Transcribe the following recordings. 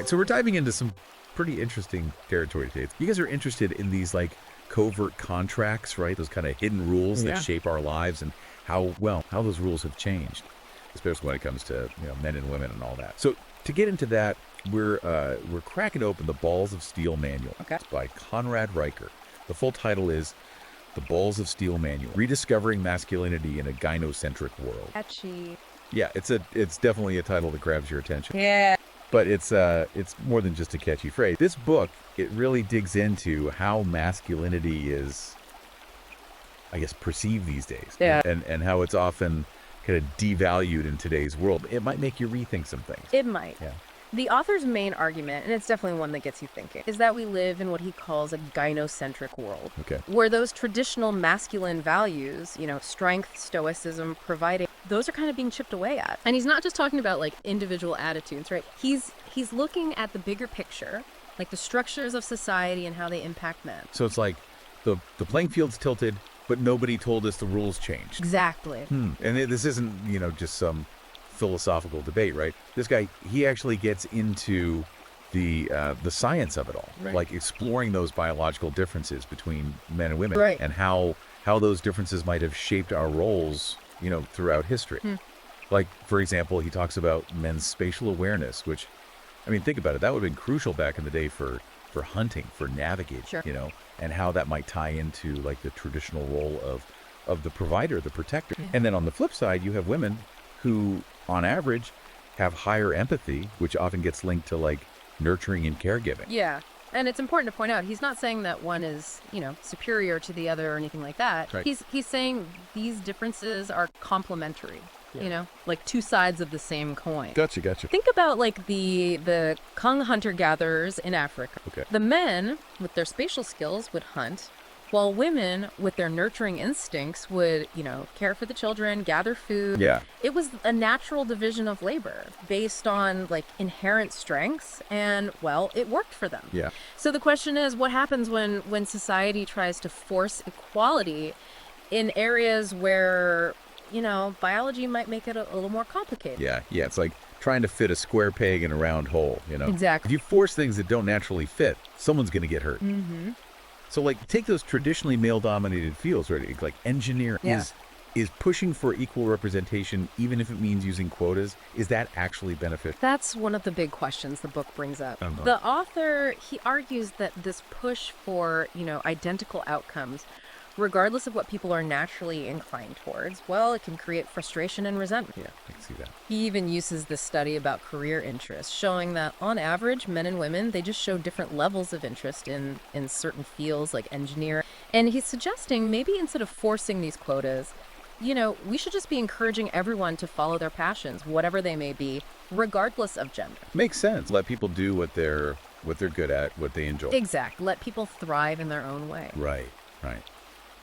right, so we're diving into some pretty interesting territory today. You guys are interested in these like covert contracts, right? Those kind of hidden rules that shape our lives and how those rules have changed, especially when it comes to men and women and all that. So to get into that, we're cracking open the Balls of Steel Manual. Okay. It's by Conrad Riker. The full title is The Balls of Steel Manual: Rediscovering Masculinity in a Gynocentric World. Catchy. Yeah, it's definitely a title that grabs your attention. Yeah. But it's more than just a catchy phrase. This book, it really digs into how masculinity is, I guess, perceived these days. Yeah. And how it's often kind of devalued in today's world. It might make you rethink some things. It might. Yeah. The author's main argument, and it's definitely one that gets you thinking, is that we live in what he calls a gynocentric world. Okay. Where those traditional masculine values, strength, stoicism, providing, those are kind of being chipped away at. And he's not just talking about like individual attitudes, right? He's looking at the bigger picture, like the structures of society and how they impact men. So it's like the playing field's tilted, but nobody told us the rules changed. Exactly. And this isn't, just some philosophical debate, right? This guy, he actually gets into the science of it all, Right. like exploring those biological differences between men and women, Right. and how those differences might have shaped our roles, throughout history. Like, for example, he talks about men's spatial awareness, which, I mean, think about it. That would have been crucial back in the day for hunting, for navigating, Sure. and how that might tie into like the traditional role of the provider, the protector. And then on the flip side, you have women who, on average, have higher empathy, which often gets linked to like nurturing and caregiving. Yeah. And it's important to point out, he's not saying that one is, superior to the other or anything like that. Right. He's saying these differences are complementary, like two sides of the same coin. Gotcha. Think about like the Kung hunter-gatherers in Africa. Okay. The men, with their spatial skills, would hunt, while women, with their nurturing instincts, would, care for the children, gather food. Yeah. It was a natural division of labor based on like inherent strengths, and well, it worked for them. Yeah. So the question is, what happens when society tries to force equality in areas where, biology might make it a little more complicated? Yeah. It's like trying to fit a square peg in a round hole, Exactly. If you force things that don't naturally fit, someone's going to get hurt. Mm-hmm. So like take those traditionally male-dominated fields, right? Like engineering is pushing for equal representation, even if it means using quotas. Is that actually beneficial? That's one of the big questions the book brings up. Uh-huh. The author, he argues that this push for, identical outcomes, regardless of what people are naturally inclined towards, well, it can create frustration and resentment. Yeah, I can see that. He even uses this study about career interests, showing that on average, men and women, they just show different levels of interest in certain fields like engineering. And he's suggesting maybe instead of forcing these quotas, we should just be encouraging everyone to follow their passions, whatever they may be, regardless of gender. Makes sense. Let people do what they're good at, what they enjoy. Exactly. Let people thrive in their own way. Right.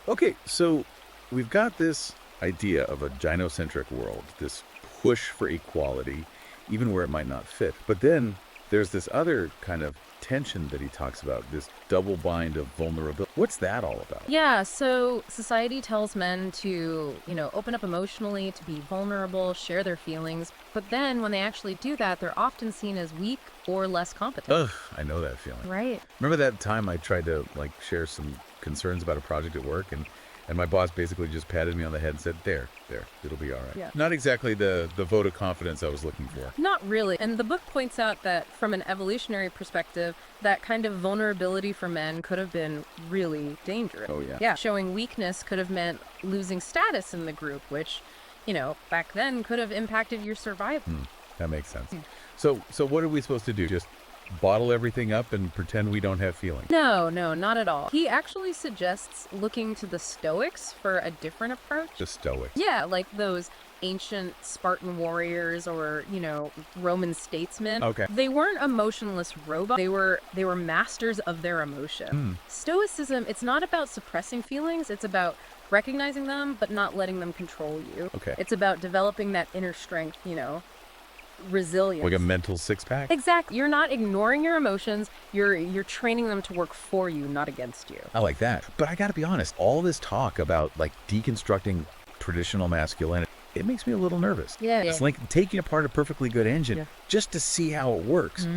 Okay, so we've got this idea of a gynocentric world, this push for equality, even where it might not fit. But then there's this other kind of tension that he talks about, this double bind of vulnerability. What's that all about? Yeah, so society tells men to, open up emotionally, to be vulnerable, share their feelings. But then when they actually do that, they're often seen as weak or less competent. Ugh, I know that feeling. Right. Remember that time I tried to share some concerns about a project at work, and my boss basically just patted me on the head and said, there, it'll be all right. Yeah. Not exactly the vote of confidence I was looking for. Not really. And the book points out that from an evolutionary perspective, that kind of vulnerability for men could have been really dangerous. Oh, yeah. Yeah. Showing weakness could have meant losing status in the group, which, back then could have impacted your survival. That makes sense. So what are we supposed to do? Just bottle everything up and pretend we don't have feelings? No, not at all. He actually suggests looking to the Stoics for a different approach. The Stoics. Yeah, like those ancient Spartan warriors or, Roman statesmen. Okay. They weren't emotionless robots. They were masters of their emotion. Stoicism, it's not about suppressing feelings. It's about recognizing them, but not letting them control you. Okay. It's about developing that inner strength, resilience. Like a mental six-pack? Exactly. You're not ignoring your emotions. You're training them to work for you, not against you. I like that. But I gotta be honest, all this talk about deconstructing traditional masculinity, it makes me a little nervous. Yeah. It's like taking apart a perfectly good engine just to see how it works.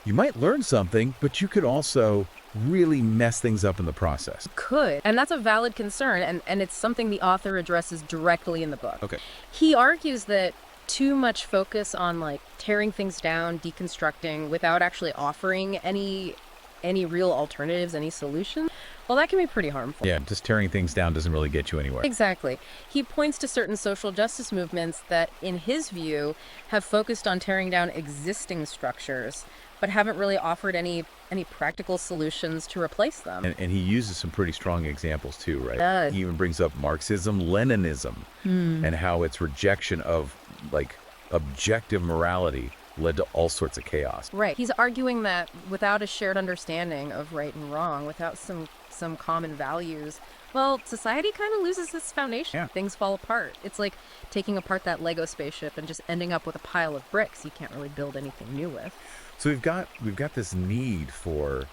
You might learn something, but you could also really mess things up in the process. Could. And that's a valid concern, and it's something the author addresses directly in the book. Okay. He argues that too much focus on like tearing things down, deconstructing, without actually offering any real alternatives, any solutions, well, that can be pretty harmful. Yeah, just tearing things down doesn't really get you anywhere. Exactly. He points to certain social justice movements that, in his view, have focused on tearing down existing structures, but haven't really offered any practical solutions to replace them. And he uses some pretty strong examples too, right? Does. He even brings up Marxism, Leninism, and how its rejection of like objective morality led to all sorts of chaos. Right. He's arguing that without a shared understanding of right and wrong, without some common values, well, society kind of loses its foundation. Yeah. Things fall apart. It's like taking apart that Lego spaceship and just ending up with a pile of bricks you can't really build anything new with. So we've got this need for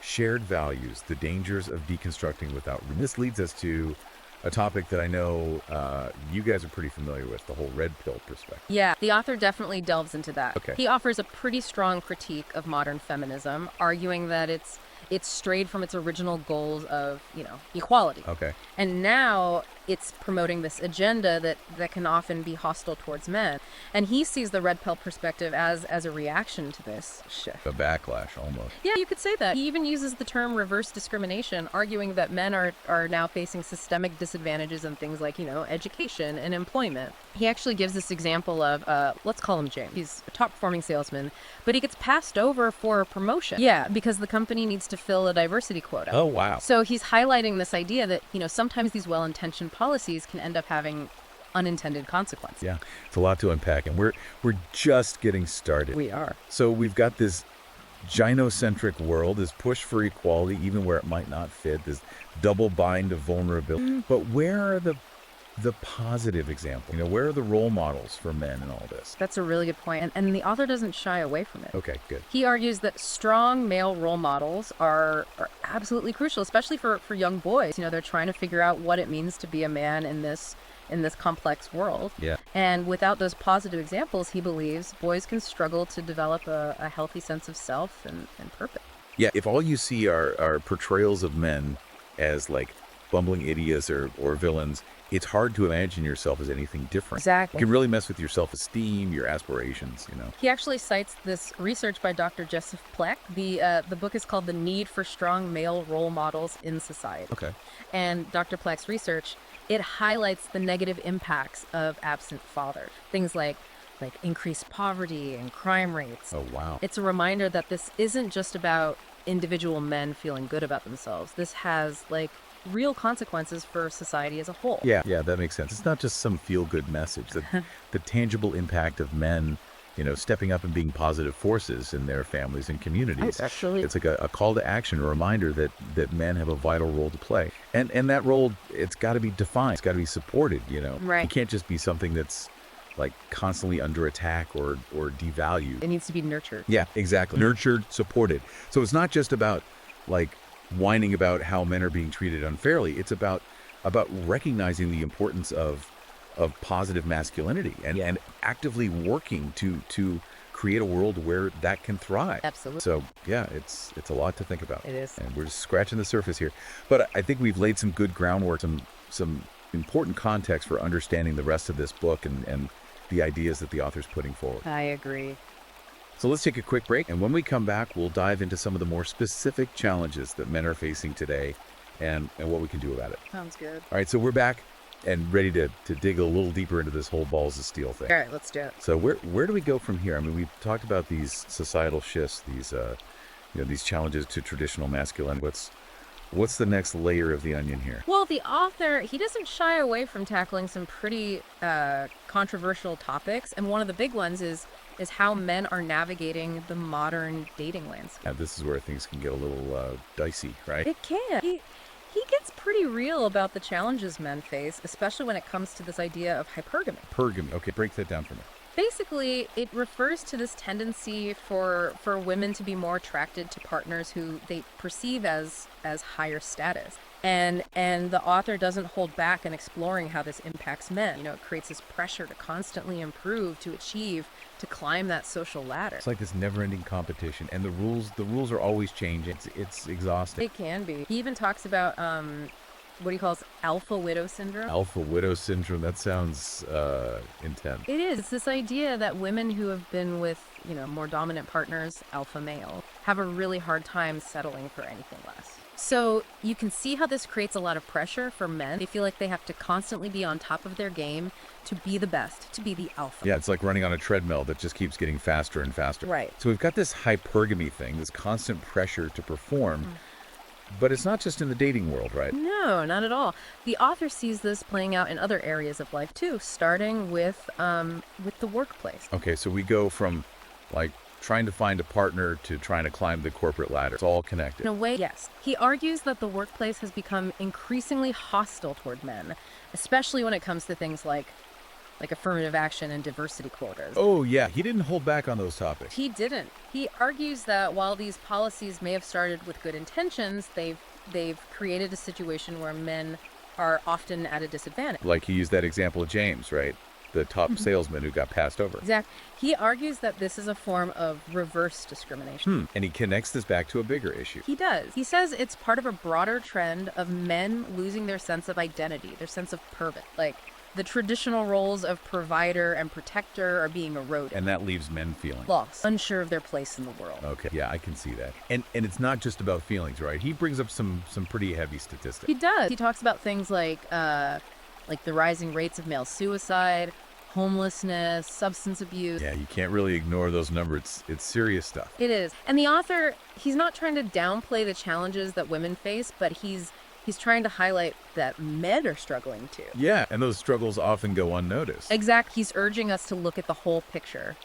shared values, the dangers of deconstructing without. This leads us to a topic that I know you guys are pretty familiar with, the whole red pill perspective. Yeah, the author definitely delves into that. Okay. He offers a pretty strong critique of modern feminism, arguing that it's strayed from its original goals of, equality. Okay. And now it's promoting this agenda that can often be hostile towards men. And he sees the red pill perspective as a reaction to this shift. A backlash, almost. Yeah, you could say that. He even uses the term reverse discrimination, arguing that men are now facing systemic disadvantages in things like, education and employment. He actually gives this example of, let's call him James. He's a top-performing salesman, but he gets passed over for a promotion. Yeah, because the company needs to fill a diversity quota. Oh, wow. So he's highlighting this idea that, sometimes these well-intentioned policies can end up having unintended consequences. Yeah, it's a lot to unpack, and we're just getting started. We are. So we've got this gynocentric world, this push for equality, even where it might not fit, this double bind of vulnerability. But where are the positive examples? Where are the role models for men in all this? That's a really good point. And the author doesn't shy away from it. Okay, good. He argues that strong male role models are absolutely crucial, especially for young boys. They're trying to figure out what it means to be a man in this complex world. Yeah. And without those positive examples, he believes boys can struggle to develop a healthy sense of self and purpose. Yeah, if all you see are portrayals of men as like bumbling idiots or villains, it's hard to imagine yourself as anything different. Exactly. It can really mess with your self-esteem, your aspirations, He actually cites this research by Dr. Joseph Pleck. The book is called The Need for Strong Male Role Models in Society. Okay. And Dr. Pleck's research, it highlights the negative impacts of absent fathers. Things like increased poverty and crime rates. Oh, wow. It's a reminder that this isn't just about individual men feeling good about themselves. This has real consequences for society as a whole. Yeah, that makes sense. It's not just some feel-good message. The tangible impact of men, stepping up and being positive forces in their families and communities. Actually, it's like a call to action, a reminder that men have a vital role to play. And that role, it's got to be defined. It's got to be supported, Right. It can't just be something that's like constantly under attack or devalued. It needs to be nurtured. Yeah, exactly. Nurtured, supported. So it's not just about whining about how men are being treated unfairly. It's about recognizing the importance of positive masculinity and actively working to create a world where that can thrive. Absolutely. So yeah, it's a lot to think about. It is. And we're just scratching the surface here. But I think we've laid some good groundwork, some important context for understanding the rest of this book and the ideas that the author's putting forward. I agree. So let's take a quick break, and when we come back, we'll dive into some of the more specific challenges that men are facing today and what we can do about it. Sounds good. All right, so we're back and ready to dig a little deeper into this whole balls of steel thing. All right, let's do it. So where do we go from here? I mean, we've talked about these societal shifts, these challenges to traditional masculinity. What's the next layer of the onion here? Well, the author, he doesn't shy away from tackling some pretty controversial topics, and one of the big ones is how men are navigating the modern dating landscape. Yeah, this is where things can get a little dicey, right? It can. He gets pretty real about the challenges men face, especially when it comes to this idea of hypergamy. Hypergamy. Okay, break that down for me. Basically, it refers to this tendency for women to be more attracted to partners who they perceive as higher status. And the author doesn't hold back in exploring how this impacts men. It creates this pressure to constantly improve, to achieve, to climb that social ladder. It's like this never-ending competition, and the rules are always changing. It's exhausting. It can be. He even talks about what he calls alpha widow syndrome. Alpha widow syndrome. That sounds intense. It is. It's this idea that women who have been with, more dominant partners, alpha male, have a really hard time settling for anything less. So you can see how this creates a lot of pressure for men. They feel like they have to constantly be on top of their game to be the best, to be the alpha. Yeah, it's like running on a treadmill that just keeps getting faster and faster. Right. So we've got this hypergamy thing, this constant pressure to perform. But it's not just in the dating world, right? No, not at all. The author sees this playing out in other areas of life too, starting with the workplace. Okay, so we go from like trying to find a partner to trying to climb the corporate ladder. It's all connected. In a way, yes. He argues that the workplace has become increasingly hostile toward men, especially when it comes to things like affirmative action and diversity quotas. Oh, yeah. He didn't hold back on those topics. He didn't. He argues that while these policies may have started with good intentions, they've created a situation where men are often at a disadvantage. Like he used that example of James, right? The top salesman who got passed over. Exactly. He argues that this is a form of reverse discrimination. And he connects this back to a bigger issue. He does. He says it's part of a broader trend of men losing their sense of identity, their sense of purpose. Like, the traditional roles of provider and protector are being eroded. And that leaves men feeling lost, unsure of their place in the world. Okay, yeah, I can see that. And it's not just about feelings, right? He brings up some pretty heavy statistics. He does. He talks about things like the rising rates of male suicide, homelessness, substance abuse. Yeah, you can't really ignore those numbers. It's serious stuff. It is. And the author, he's not trying to downplay the challenges that women face, but he's trying to highlight that men are struggling too. Yeah, and those struggles often go unnoticed. Exactly. He's urging us to look at the whole picture,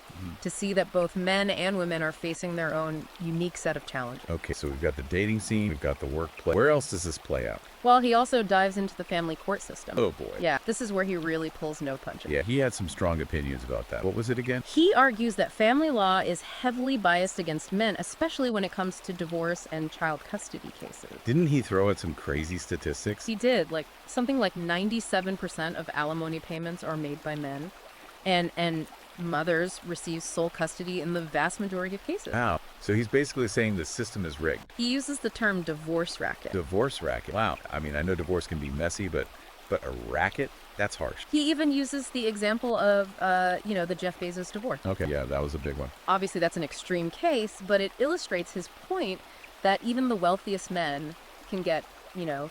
to see that both men and women are facing their own unique set of challenges. Okay, so we've got the dating scene, we've got the workplace. Where else does this play out? Well, he also dives into the family court system. Oh, boy. Yeah, this is where he really pulls no punches. Yeah, he had some strong opinions about that. What was it again? He argues that family law is heavily biased against men, especially when it comes to divorce and child custody cases. Didn't he throw out some crazy statistics? He did. Something like 97% of alimony payments are made by men, and mothers receive sole custody in the vast majority of cases. Wow. So he's basically saying the system is rigged. He uses the term divorce racket. Divorce racket. Wow. I mean, I know divorce can be messy, but a racket? That's harsh. He even uses the example of, the Jeff Bezos divorce. Okay, yeah, that was a big one. Obviously, that's an extreme case, but it illustrates his point that even the wealthiest men can get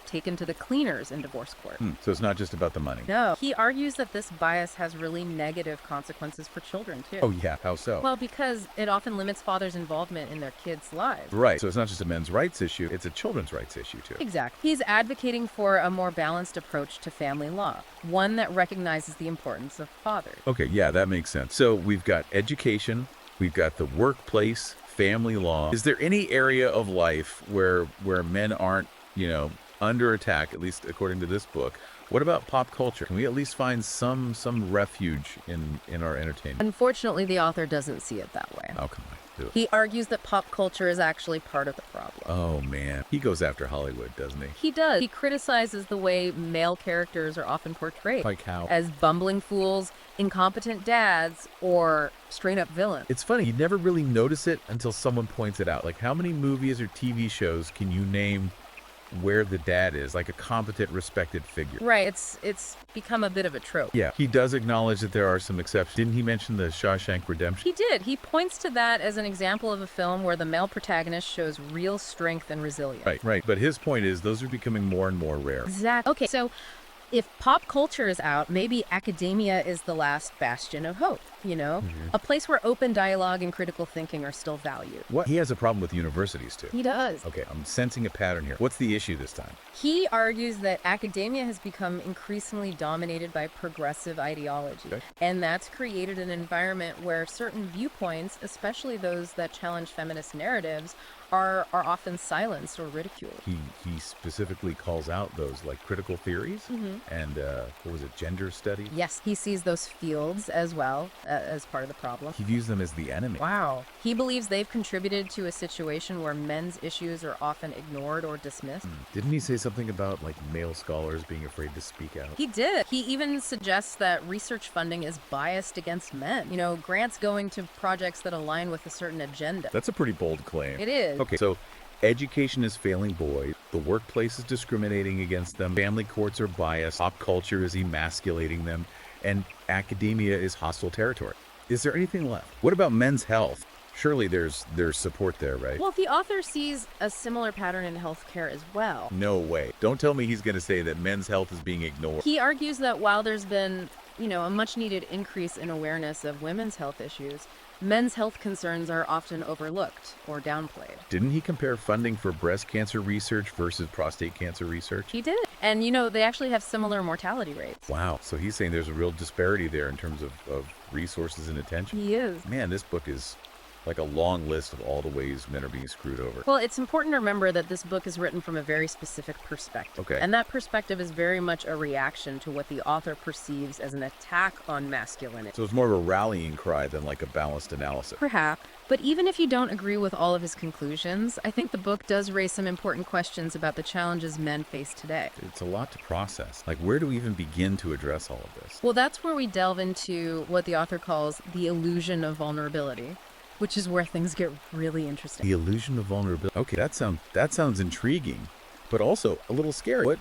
taken to the cleaners in divorce court. So it's not just about the money. No. He argues that this bias has really negative consequences for children, too. Oh, yeah. How so? Well, because it often limits fathers' involvement in their kids' lives. Right. So it's not just a men's rights issue, it's a children's rights issue, too. Exactly. He's advocating for a more balanced approach to family law, one that recognizes the importance of fathers. Okay, yeah, that makes sense. So we've got education, we've got the workplace, family law. Is there any area of life where men aren't under attack, at least according to this book? What about pop culture? Can we at least find some refuge in our entertainment? Unfortunately, the author doesn't see it that way. How come I do it? He argues that pop culture is actually part of the problem. Oh, man. He goes after Hollywood, doesn't he? He does. He criticizes the way male characters are often portrayed. Like how? As bumbling fools, incompetent dads, or straight-up villains. It's funny. You never really notice it until someone points it out. Like, how many movies or TV shows can you name where the dad is, like a competent, respected figure? Right. It's become a bit of a trope. Yeah. He does acknowledge that there are some exceptions. Didn't he mention the Shawshank Redemption? He did. He points to that as an example of a film where the male protagonist shows real strength and resilience. Right. But his point is those are becoming more and more rare. Exactly. Okay, so if pop culture is out, maybe academia is the last bastion of hope, A place where open dialogue and critical thinking are still valued. What? He has a problem with universities, too. He does. Okay, I'm sensing a pattern here. What's the issue this time? He argues that academia has become increasingly dominated by progressive ideology. Okay. And that's created an environment where certain viewpoints, especially those that challenge feminist narratives, are often silenced or ridiculed. He specifically calls out those like critical theories and what was it, gender studies? Yes, he sees those fields as well as part of the problem. He views them as the enemy. Wow. He believes they've contributed to a situation where men's issues are often ignored or dismissed. Didn't he say something about like male scholars being afraid to speak out? He did. He even suggests that research funding is biased against men. You know, grants going to projects that align with a certain agenda. That's a pretty bold claim. It is. Okay, so education is failing boys, the workplace is discriminating against them, family courts are biased, pop culture is emasculating them, and academia is hostile territory. Is there anything left? What about men's health? Surely there's support there, right? Well, the author sees a similar pattern in healthcare as well. No way. Don't tell me he's going to say that men's health is being ignored. He argues that while there's been, a much needed increase in awareness of women's health issues, men's health concerns are often overlooked or downplayed. Didn't he compare funding for breast cancer research versus prostate cancer research? He did. And, they actually have similar mortality rates. Wow. So he's saying there's a real disparity there in terms of resources and attention. He is. Man, this book is like a long list of all the ways men are being screwed over. Well, it's important to remember that this book is written from a very specific perspective. Okay. And that perspective is very much a reaction to what the author perceives as an attack on masculinity. So it's more of a rallying cry than like a balanced analysis. Perhaps. But even if you don't agree with all of his conclusions, I think the book does raise some important questions about the challenges men face today. It's a lot to process. Like, where do we even begin to address all of this? Well, that's where we delve into what the author calls the illusion of vulnerability, which is where things get really interesting. The illusion of vulnerability. Okay, that sounds intriguing, but also a little scary.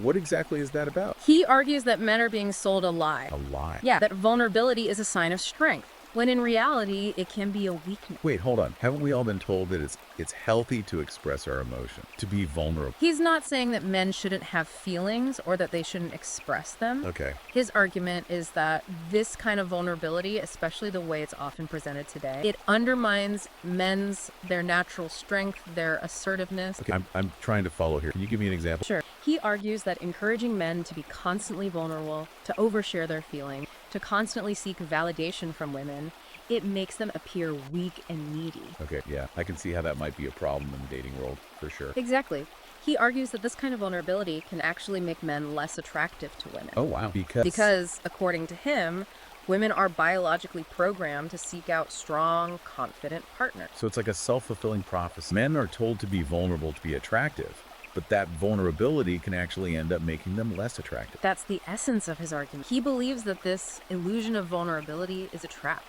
What exactly is that about? He argues that men are being sold a lie. A lie. Yeah, that vulnerability is a sign of strength, when in reality, it can be a weakness. Wait, hold on. Haven't we all been told that it's healthy to express our emotion, to be vulnerable? He's not saying that men shouldn't have feelings or that they shouldn't express them. Okay. His argument is that this kind of vulnerability, especially the way it's often presented today, it undermines their natural strength, their assertiveness. Okay, I'm trying to follow here. Can you give me an example? Sure. He argues that encouraging men to be constantly vulnerable, to overshare their feelings, to constantly seek validation from women, it makes them appear weak and needy. Okay, yeah. I can see how that might be a problem in the dating world, for sure. Exactly. He argues that this kind of vulnerability can actually make men less attractive to women. Oh, wow. Because, according to him, women are biologically programmed to seek out strong, confident partners. So it's like a self-fulfilling prophecy. Men are told to be vulnerable to be attractive, but that vulnerability can actually end up making them less attractive. That's the essence of his argument. He believes that this illusion of vulnerability is a trap.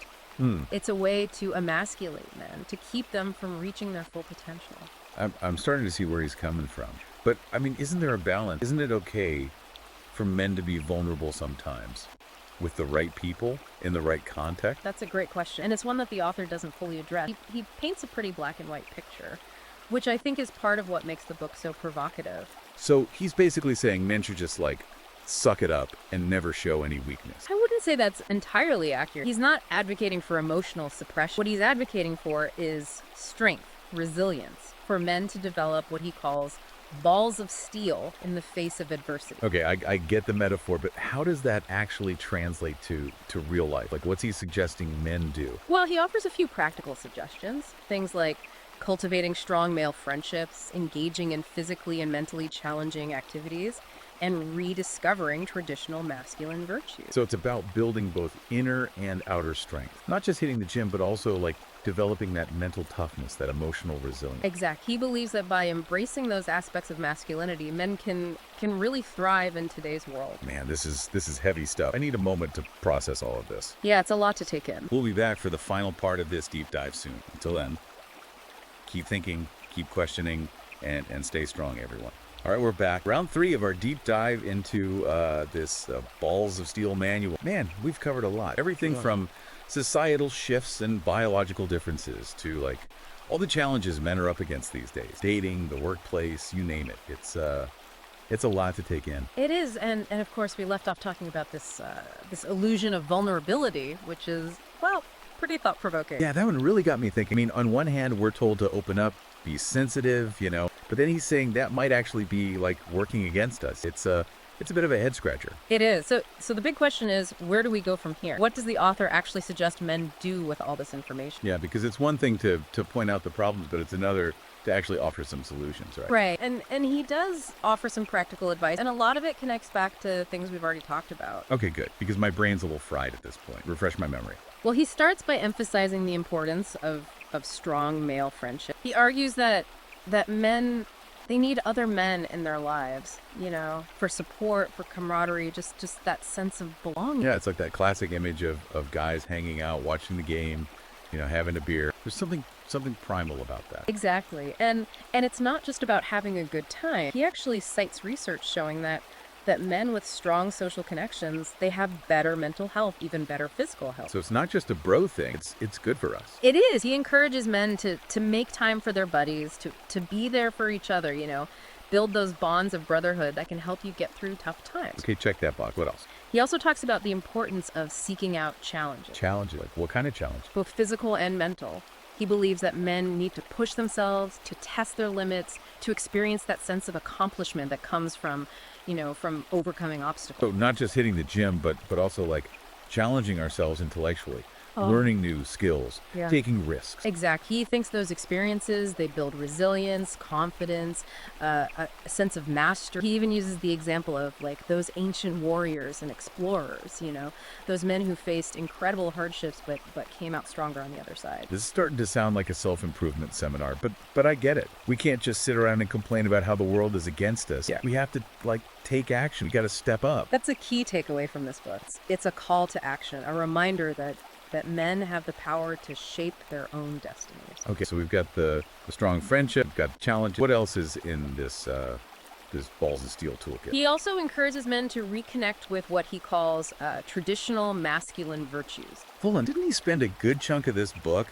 It's a way to emasculate men, to keep them from reaching their full potential. I'm starting to see where he's coming from. But, I mean, isn't there a balance? Isn't it okay for men to be vulnerable sometimes with the right people in the right context? That's a great question, and it's one that the author doesn't fully address. He paints a pretty black and white picture, which I think is part of what makes the book so provocative. So he's basically saying men should just, like, suck it up and never show any weakness. I wouldn't say that's entirely accurate. He's not advocating for emotional suppression. What he's advocating for is strength, resilience, for men to develop what he calls balls of steel in the face of adversity. Okay, I get the metaphor, but how does that actually translate to real life? Like, what's he suggesting men do? Well, he offers a few practical suggestions. Things like cultivating strong male friendships, engaging in physically and mentally challenging activities, and rediscovering traditional masculine virtues. So it's about building both inner and outer strength. Not just hitting the gym, but also like developing that mental toughness, that emotional resilience. Exactly. He believes that by embracing those aspects of masculinity, men can really thrive in today's world. Man, this is heavy stuff. I need a moment to process all of this. Yeah, it's a lot to take in. We'll be back for the final part of this deep dive soon. Until then, keep thinking, keep questioning, and stay strong, everyone. All right, we're back. Round 3 of our deep dive into this Balls of Steel manual. Man, we've covered a lot. Everything from societal shifts and biological differences to like all the challenges men are up against these days. Dating, the workplace, you name it. It's a lot to take in. It is, and of course we left off talking about this illusion of vulnerability, which is, well, pretty thought-provoking. Yeah, that one really got me thinking. I mean, on one hand, we're told to open up, be sensitive, but then he's saying that might actually be like working against us. It's a bit of a head scratcher. It is. So the big question is, where do we go from here? What does the author actually suggest men do with all this information? Yeah, because it's one thing to point out the problems, but it's another to actually offer some solutions, right? Right. And he does offer some practical advice, and a lot of it connects back to things we've already talked about. Okay, good, because my brain's a little fried at this point. Refresh my memory. Well, he starts by emphasizing the importance of strong male friendship. He argues that men, they need other men in their lives, for support, for camaraderie, just that sense of belonging. Yeah, it's like that classic image of guys hanging out, watching the game, having a beer. There's something primal about that. Exactly. And it's not just about having a good time. He actually cites research showing that men with strong social connections, they have better mental health, even better physical health. So it's not just a bro thing. It's good for us. It is. He encourages men to make time for their buddies, to be there for each other, build those bonds of brotherhood that can help you get through tough times. Okay, check that box. What else? He also talks about the importance of seeking out challenges. Challenges? Like what kind of challenge? Both physical and mental. He believes that men need to push themselves, to test their limits, to experience that sense of accomplishment that comes from overcoming obstacles. So not just hitting the gym, but also like challenging ourselves intellectually, learning new skills, taking risks. Exactly. He thinks those experiences, they build resilience, confidence, a sense of mastery. He even uses the example of like those ancient warriors and explorers, those men who faced incredible hardships but came out stronger on the other side. This is starting to sound like a self-improvement seminar, but I get it. We can't just sit around and complain about how the world is against us. Yeah. We have to take action. We got to step up. That's a key takeaway from this book. It's a call to action, a reminder that men have the power to shape their own destinies. Okay, so we've got the strong friendship, we've got challenge. What else is in this balls of steel toolkit? He also encourages men to reconnect with what he calls traditional masculine virtues. Hold on, didn't he spend a good chunk of this book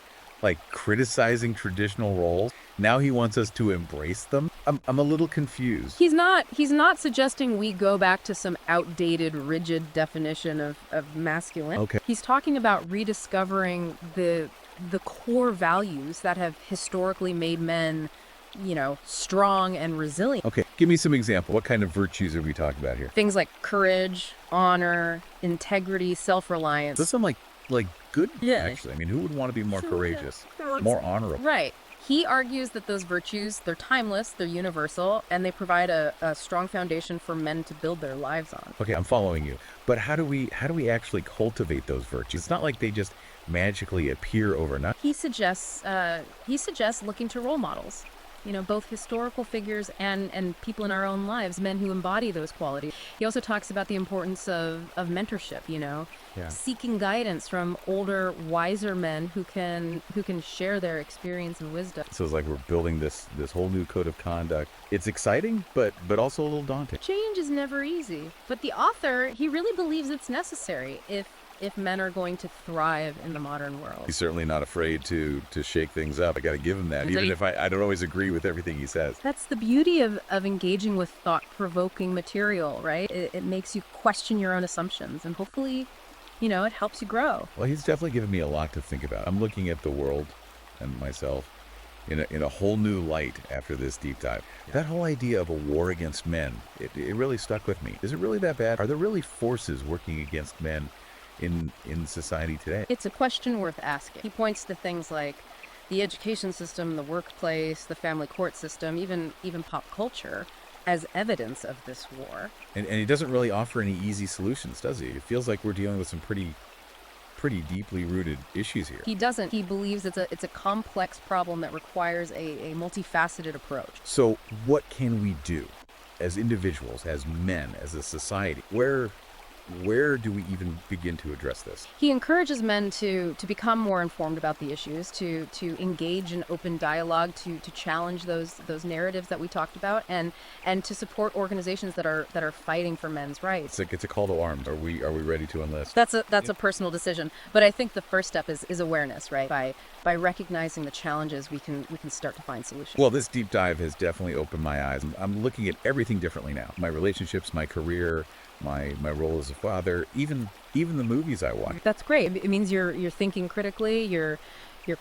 criticizing traditional roles? Now he wants us to embrace them? I'm a little confused. He's not suggesting we go back to some outdated, rigid definition of masculine. Okay. He's talking about rediscovering the core values that have historically made men, strong and resilient. Okay, give me some example. What kind of virtues are we talking about here? Things like courage, honor, integrity, self-reliance. Does sound like good, Yeah. actually. I mean, who would want to be more courageous, more honorable? Right. He argues that those virtues, they're timeless, they're universal, and they provide a strong foundation for men to build their lives on. Okay, I'm following you. But how do we actually cultivate those virtues? It's not like they just magically appear overnight. He suggests looking to role models. Both historical figures and people in our own lives, men who embody those qualities. He also talks about the importance of mentorship, seeking guidance from older, wiser men who can share their experience and wisdom. So it's like we're building this whole new code of conduct. It's exciting, but also a little daunting. Change is never easy, but the author, he really believes it's necessary if men are going to thrive in the modern world. He's certainly not afraid to shake things up. I got to give him that, even if I don't always agree with everything he says. That's the beauty of engaging with thought-provoking material, right? It makes you question your own assumptions, and hopefully, it helps you grow. Well, he's definitely given me a lot to think about. I'm looking at the world and myself in a whole new light after this deep dive. That whole idea of a war against men, it really stuck with me. Is it really that bad? Are there really forces working against men in society today? It's a question worth asking. He points to things like the education system, the workplace, the family court system, even pop culture as evidence of this war. And he doesn't really offer any easy solutions, does he? It feels like we're dealing with some pretty deeply rooted issues here. He doesn't. He believes it's a complex problem that requires a multifaceted approach. So what can we do as individuals, as men, as a society? Where do we even begin to address this? He encourages men to become more informed about the issues, to engage in open dialogue, to challenge those narratives that we talked about, and to support organizations that are fighting for men's rights. It's a call to arms. Are we ready to enlist? That's a personal decision, but I think the first step is awareness, right? By recognizing the challenges, we can start to find solutions. Well, this deep dive has definitely opened my eyes. I'm looking at everything differently now. My relationships, my career, my role as a father, even the movies I watch. That's great. It means you're thinking critically, you're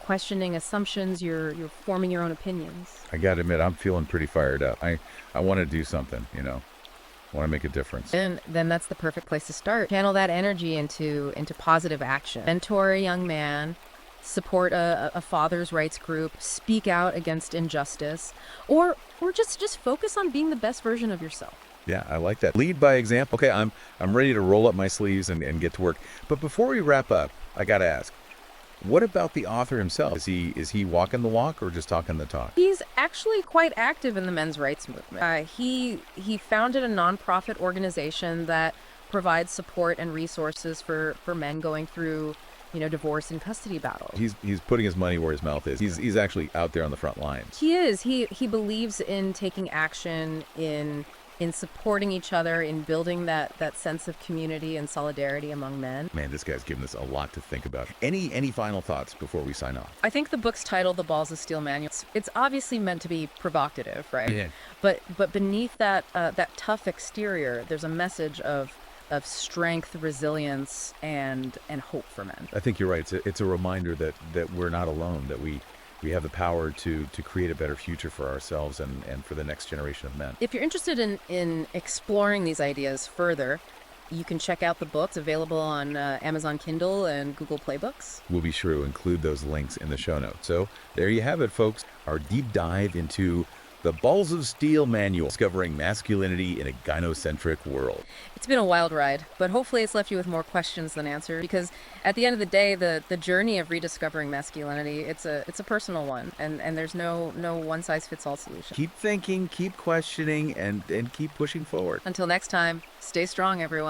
questioning assumptions, you're forming your own opinions. I gotta admit, I'm feeling pretty fired up. I want to do something, I want to make a difference. And then that's the perfect place to start. Channel that energy into positive action. Mentor a young man, support a father's rights group, speak out against injustice, or just focus on being the best version of yourself. Yeah, I like that. Lead by example. Okay, I'm ready to roll up my sleeves and get to work. But before we wrap up, I got to ask, what about the author himself? Is he walking the walk or just talking the talk? He's actually quite active in the men's rights movement. He founded a nonprofit organization that provides support and resources for men going through, divorce and custody battles. He's putting his money where his mouth is. He's actually out there on the front lines. He is. He believes in taking action, in supporting each other, in building that sense of community and solidarity among men. Man, this guy's given us a lot to think about. Any final thoughts before we sign off? I think the book's title, The Balls of Steel Manual, it's obviously meant to be provocative, right? Yeah. But beneath that tough exterior, there's a message of strength, resilience, and hope for men. I think you're right. It's a reminder that we're not alone, that we have the power to create a better future for ourselves and for the next generation of men. If you're interested in exploring these ideas further, you can check out the book. It's available on Amazon Kindle and Google Play Books. We'll be sure to include those links in the show notes. So there you have it, folks. Our deep dive into the Balls of Steel Manual, discovering masculinity in a gynocentric world. It's been a wild ride, but hopefully it's left you with more questions than answers, because at the end of the day, the journey of rediscovering masculinity, it's a personal one, and there's no one-size-fits-all solution. Keep thinking, keep questioning, and keep pushing forward. Until next time, stay strong, everyone.